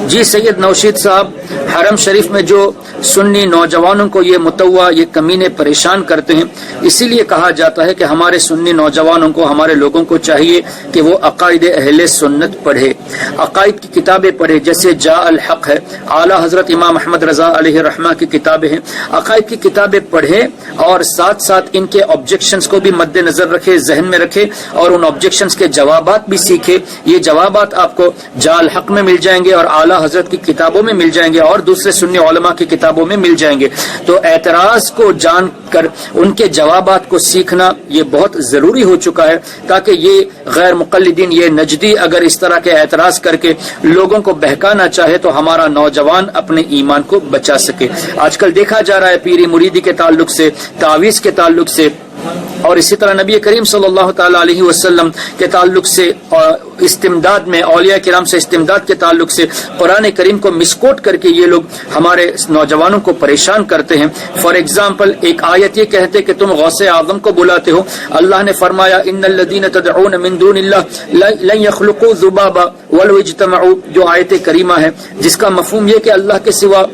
جی سید نوشید صاحب، حرم شریف میں جو سنی نوجوانوں کو یہ متوا، یہ کمینے پریشان کرتے ہیں، اسی لیے کہا جاتا ہے کہ ہمارے سنی نوجوانوں کو، ہمارے لوگوں کو چاہیے کہ وہ عقائد اہل سنت پڑھے، عقائد کی کتابیں پڑھے، جیسے جاء الحق ہے، اعلیٰ حضرت امام احمد رضا علیہ الرحمہ کی کتابیں ہیں، عقائد کی کتابیں پڑھے اور ساتھ ساتھ ان کے آبجیکشنز کو بھی مد نظر رکھے، ذہن میں رکھے، اور ان آبجیکشنز کے جوابات بھی سیکھے۔ یہ جوابات آپ کو جاء الحق میں مل جائیں گے اور اعلیٰ حضرت کی کتابوں میں مل جائیں گے اور دوسرے سنی علماء کی کتابوں میں مل جائیں گے۔ تو اعتراض کو جان کر ان کے جوابات کو سیکھنا یہ بہت ضروری ہو چکا ہے، تاکہ یہ غیر مقلدین، یہ نجدی اگر اس طرح کے اعتراض کر کے لوگوں کو بہکانا چاہے تو ہمارا نوجوان اپنے ایمان کو بچا سکے۔ آج کل دیکھا جا رہا ہے پیری مریدی کے تعلق سے، تعویذ کے تعلق سے، اور اسی طرح نبی کریم صلی اللہ تعالی علیہ وسلم کے تعلق سے، استمداد میں اولیاء کرام سے استمداد کے تعلق سے قرآن کریم کو مسکوٹ کر کے یہ لوگ ہمارے نوجوانوں کو پریشان کرتے ہیں۔ فار ایگزامپل ایک آیت یہ کہتے کہ تم غوث اعظم کو بلاتے ہو، اللہ نے فرمایا ان الذین تدعون من دون اللہ لن يخلقوا ذبابا ولو اجتمعوا، جو آیت کریمہ ہے جس کا مفہوم یہ کہ اللہ کے سوا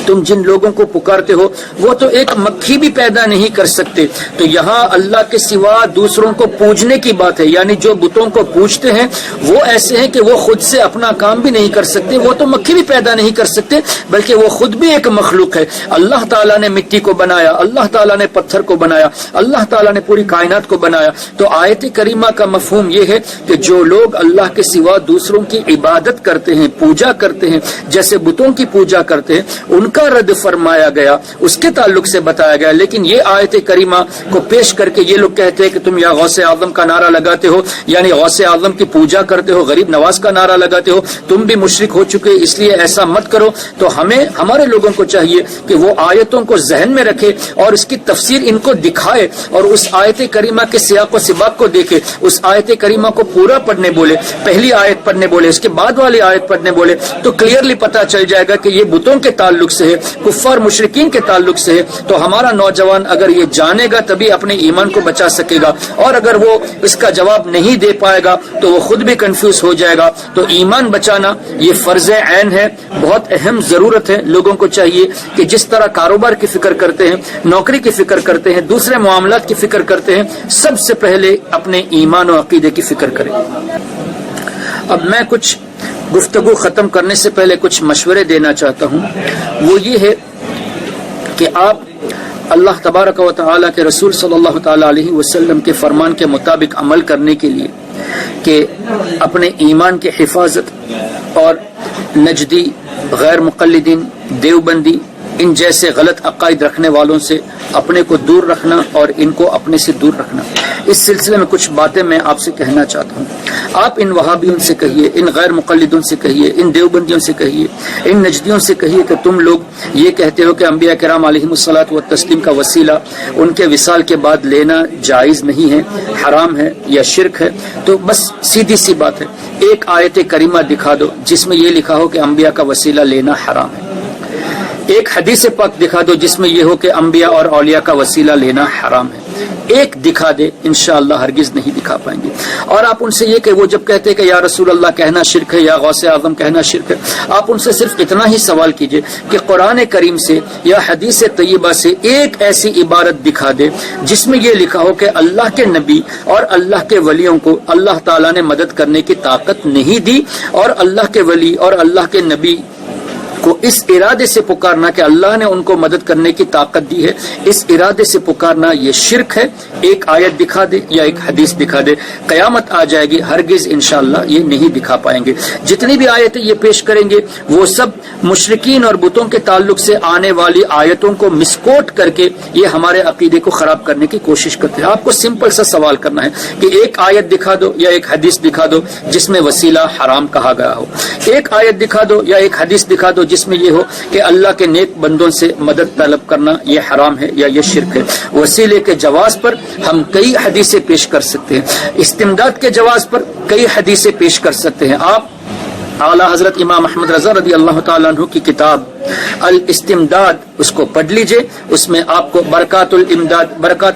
تم جن لوگوں کو پکارتے ہو وہ تو ایک مکھی بھی پیدا نہیں کر سکتے۔ تو یہاں اللہ کے سوا دوسروں کو پوجنے کی بات ہے، یعنی جو بتوں کو پوجتے ہیں وہ ایسے ہیں کہ وہ خود سے اپنا کام بھی نہیں کر سکتے، وہ تو مکھی بھی پیدا نہیں کر سکتے، بلکہ وہ خود بھی ایک مخلوق ہے۔ اللہ تعالیٰ نے مٹی کو بنایا، اللہ تعالیٰ نے پتھر کو بنایا، اللہ تعالیٰ نے پوری کائنات کو بنایا۔ تو آیت کریمہ کا مفہوم یہ ہے کہ جو لوگ اللہ کے سوا دوسروں کی عبادت کرتے ہیں، پوجا کرتے ہیں، جیسے بتوں کی پوجا کرتے ہیں، ان کا رد فرمایا گیا، اس کے تعلق سے بتایا گیا۔ لیکن یہ آیت کریمہ کو پیش کر کے یہ لوگ کہتے ہیں کہ تم یا غوث اعظم کا نعرہ لگاتے ہو، یعنی غوث اعظم کی پوجا کرتے ہو، غریب نواز کا نعرہ لگاتے ہو، تم بھی مشرک ہو چکے، اس لیے ایسا مت کرو۔ تو ہمارے لوگوں کو چاہیے کہ وہ آیتوں کو ذہن میں رکھے اور اس کی تفسیر ان کو دکھائے، اور اس آیت کریمہ کے سیاق و سباق کو دیکھے، اس آیت کریمہ کو پورا پڑھنے بولے، پہلی آیت پڑھنے بولے، اس کے بعد والی آیت پڑھنے بولے، تو کلیئرلی پتا چل جائے گا کہ یہ بتوں کے تعلق سے ہے، کفار مشرکین کے تعلق سے ہے۔ تو ہمارا نوجوان اگر یہ جانے گا تبھی اپنے ایمان کو بچا سکے گا، اور اگر وہ اس کا جواب نہیں دے پائے گا تو وہ خود بھی کنفیوز ہو جائے گا۔ تو ایمان بچانا یہ فرض عین ہے، بہت اہم ضرورت ہے۔ لوگوں کو چاہیے کہ جس طرح کاروبار کی فکر کرتے ہیں، نوکری کی فکر کرتے ہیں، دوسرے معاملات کی فکر کرتے ہیں، سب سے پہلے اپنے ایمان و عقیدے کی فکر کریں۔ اب میں کچھ گفتگو ختم کرنے سے پہلے کچھ مشورے دینا چاہتا ہوں، وہ یہ ہے کہ آپ اللہ تبارک و تعالیٰ کے رسول صلی اللہ تعالیٰ علیہ وسلم کے فرمان کے مطابق عمل کرنے کے لیے کہ اپنے ایمان کی حفاظت اور نجدی، غیر مقلدین، دیوبندی، ان جیسے غلط عقائد رکھنے والوں سے اپنے کو دور رکھنا اور ان کو اپنے سے دور رکھنا۔ اس سلسلے میں کچھ باتیں میں آپ سے کہنا چاہتا ہوں۔ آپ ان وہابیوں سے کہیے، ان غیر مقلدوں سے کہیے، ان دیوبندیوں سے کہیے، ان نجدیوں سے کہیے کہ تم لوگ یہ کہتے ہو کہ انبیاء کرام علیہم الصلاۃ والتسلیم کا وسیلہ ان کے وصال کے بعد لینا جائز نہیں ہے، حرام ہے یا شرک ہے۔ تو بس سیدھی سی بات ہے، ایک آیت کریمہ دکھا دو جس میں یہ لکھا ہو کہ انبیاء کا وسیلہ لینا حرام ہے، ایک حدیث پاک دکھا دو جس میں یہ ہو کہ انبیاء اور اولیاء کا وسیلہ لینا حرام ہے۔ ایک دکھا دے، انشاءاللہ ہرگز نہیں دکھا پائیں گے۔ اور آپ ان سے یہ کہ وہ جب کہتے ہیں کہ یا رسول اللہ کہنا شرک ہے یا غوث اعظم کہنا شرک ہے، آپ ان سے صرف اتنا ہی سوال کیجئے کہ قرآن کریم سے یا حدیث طیبہ سے ایک ایسی عبارت دکھا دے جس میں یہ لکھا ہو کہ اللہ کے نبی اور اللہ کے ولیوں کو اللہ تعالیٰ نے مدد کرنے کی طاقت نہیں دی، اور اللہ کے ولی اور اللہ کے نبی کو اس ارادے سے پکارنا کہ اللہ نے ان کو مدد کرنے کی طاقت دی ہے، اس ارادے سے پکارنا یہ شرک ہے۔ ایک آیت دکھا دے یا ایک حدیث دکھا دے، قیامت آ جائے گی، ہرگز انشاءاللہ یہ نہیں دکھا پائیں گے۔ جتنی بھی آیتیں یہ پیش کریں گے وہ سب مشرکین اور بتوں کے تعلق سے آنے والی آیتوں کو مسکوٹ کر کے یہ ہمارے عقیدے کو خراب کرنے کی کوشش کرتے ہیں۔ آپ کو سمپل سا سوال کرنا ہے کہ ایک آیت دکھا دو یا ایک حدیث دکھا دو جس میں وسیلہ حرام کہا گیا ہو، ایک آیت دکھا دو یا ایک حدیث دکھا دو جس میں یہ ہو کہ اللہ کے نیک بندوں سے مدد طلب کرنا یہ حرام ہے یا یہ شرک ہے۔ وسیلے کے جواز پر ہم کئی حدیثیں پیش کر سکتے ہیں، استمداد کے جواز پر کئی حدیثیں پیش کر سکتے ہیں۔ آپ اعلیٰ حضرت امام احمد رضا رضی اللہ تعالیٰ عنہ کی کتاب الاستمداد اس کو پڑھ لیجئے، اس میں آپ کو برکات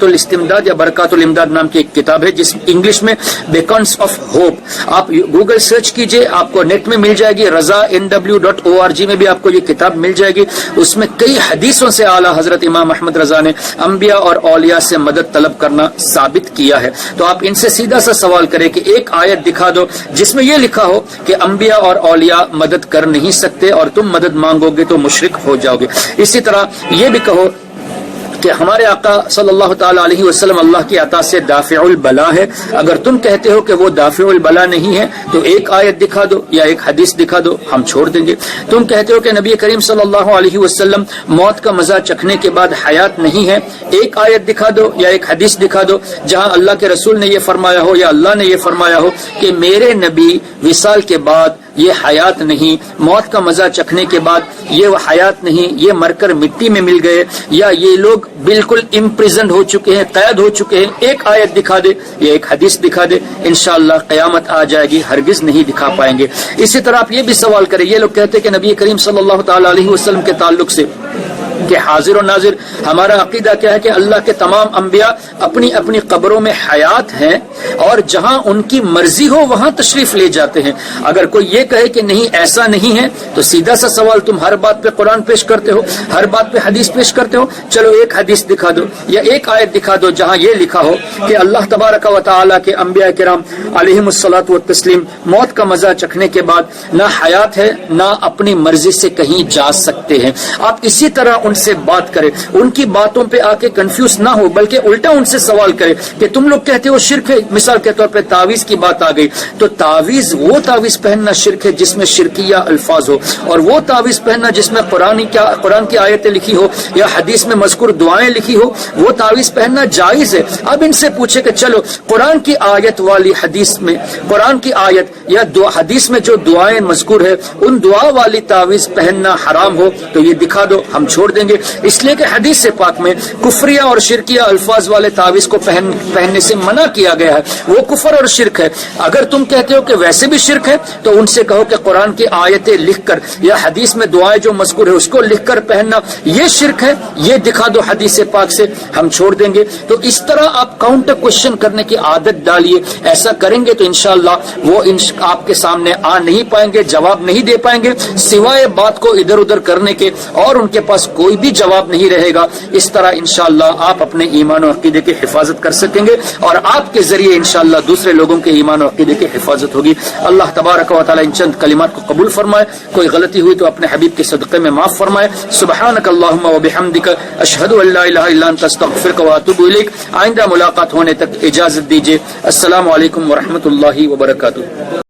الاستمداد یا برکات الامداد نام کی ایک کتاب ہے جس انگلش میں بیکونس آف ہوپ، آپ گوگل سرچ کیجئے، آپ کو نیٹ میں مل جائے گی، razanw.org میں بھی آپ کو یہ کتاب مل جائے گی۔ اس میں کئی حدیثوں سے اعلیٰ حضرت امام احمد رضا نے انبیاء اور اولیاء سے مدد طلب کرنا ثابت کیا ہے۔ تو آپ ان سے سیدھا سا سوال کریں کہ ایک آیت دکھا دو جس میں یہ لکھا ہو کہ انبیاء اور اولیاء مدد کر نہیں سکتے اور تم مدد مانگو گے تو مشرک ہو جاؤ گے۔ اسی طرح یہ بھی کہو کہ ہمارے آقا صلی اللہ تعالی علیہ وسلم اللہ کی عطا سے دافع البلا ہے، اگر تم کہتے ہو کہ وہ دافع البلا نہیں ہے تو ایک آیت دکھا دو یا ایک حدیث دکھا دو، ہم چھوڑ دیں گے۔ تم کہتے ہو کہ نبی کریم صلی اللہ علیہ وسلم موت کا مزہ چکھنے کے بعد حیات نہیں ہے، ایک آیت دکھا دو یا ایک حدیث دکھا دو جہاں اللہ کے رسول نے یہ فرمایا ہو یا اللہ نے یہ فرمایا ہو کہ میرے نبی وصال کے بعد یہ حیات نہیں، موت کا مزہ چکھنے کے بعد یہ حیات نہیں، یہ مر کر مٹی میں مل گئے، یا یہ لوگ بالکل امپریزنڈ ہو چکے ہیں، قید ہو چکے ہیں، ایک آیت دکھا دے یا ایک حدیث دکھا دے، انشاءاللہ قیامت آ جائے گی، ہرگز نہیں دکھا پائیں گے۔ اسی طرح آپ یہ بھی سوال کریں، یہ لوگ کہتے ہیں کہ نبی کریم صلی اللہ تعالی علیہ وسلم کے تعلق سے کہ حاضر و ناظر، ہمارا عقیدہ کیا ہے کہ اللہ کے تمام انبیاء اپنی اپنی قبروں میں حیات ہیں اور جہاں ان کی مرضی ہو وہاں تشریف لے جاتے ہیں۔ اگر کوئی یہ کہے کہ نہیں ایسا نہیں ہے تو سیدھا سا سوال، تم ہر بات پہ قرآن پیش کرتے ہو، ہر بات پہ حدیث پیش کرتے ہو، چلو ایک حدیث دکھا دو یا ایک آیت دکھا دو جہاں یہ لکھا ہو کہ اللہ تبارک و تعالیٰ کے انبیاء کرام علیہم الصلاۃ والتسلیم موت کا مزہ چکھنے کے بعد نہ حیات ہے نہ اپنی مرضی سے کہیں جا سکتے ہیں۔ آپ اسی طرح ان سے بات کرے، ان کی باتوں پہ آ کے کنفیوز نہ ہو، بلکہ الٹا ان سے سوال کرے کہ تم لوگ کہتے ہو شرک ہے، مثال کے طور پہ تعویذ کی بات آ گئی تو تعویذ، وہ تعویذ پہننا شرک ہے جس میں شرکیہ الفاظ ہو، اور وہ تعویذ پہننا جس میں قرآن کی آیتیں لکھی ہو یا حدیث میں مذکور دعائیں لکھی ہو، وہ تعویذ پہننا جائز ہے۔ اب ان سے پوچھے کہ چلو قرآن کی آیت والی حدیث میں، قرآن کی آیت یا حدیث میں جو دعائیں مذکور ہے ان دعا والی تعویذ پہننا حرام ہو تو یہ دکھا دو، ہم چھوڑ دیں گے، اس لیے کہ حدیث سے پاک میں کفریہ اور شرکیہ الفاظ والے تعویذ کو پہننے سے منع کیا گیا ہے، وہ کفر اور شرک ہے۔ اگر تم کہتے ہو کہ ویسے بھی شرک ہے تو ان سے کہو کہ قرآن کی آیتیں لکھ کر یا حدیث میں دعائیں جو مذکور ہے اس کو لکھ کر پہننا یہ شرک ہے، یہ دکھا دو حدیث پاک سے، ہم چھوڑ دیں گے۔ تو اس طرح آپ کاؤنٹر کوشچن کرنے کی عادت ڈالیے، ایسا کریں گے تو انشاءاللہ وہ آپ کے سامنے آ نہیں پائیں گے، جواب نہیں دے پائیں گے، سوائے بات کو ادھر ادھر کرنے کے، اور ان کے پاس کوئی بھی جواب نہیں رہے گا۔ اس طرح انشاءاللہ آپ اپنے ایمان و عقیدے کی حفاظت کر سکیں گے اور آپ کے ذریعے انشاءاللہ دوسرے لوگوں کے ایمان و عقیدے کی حفاظت ہوگی۔ اللہ تبارک و تعالی ان چند کلمات کو قبول فرمائے، کوئی غلطی ہوئی تو اپنے حبیب کے صدقے میں معاف فرمائے۔ سبحانک اللہم و بحمدک، اشہد ان لا الہ الا انت، استغفرک و اتوب الیک۔ آئندہ ملاقات ہونے تک اجازت دیجیے۔ السلام علیکم ورحمۃ اللہ وبرکاتہ۔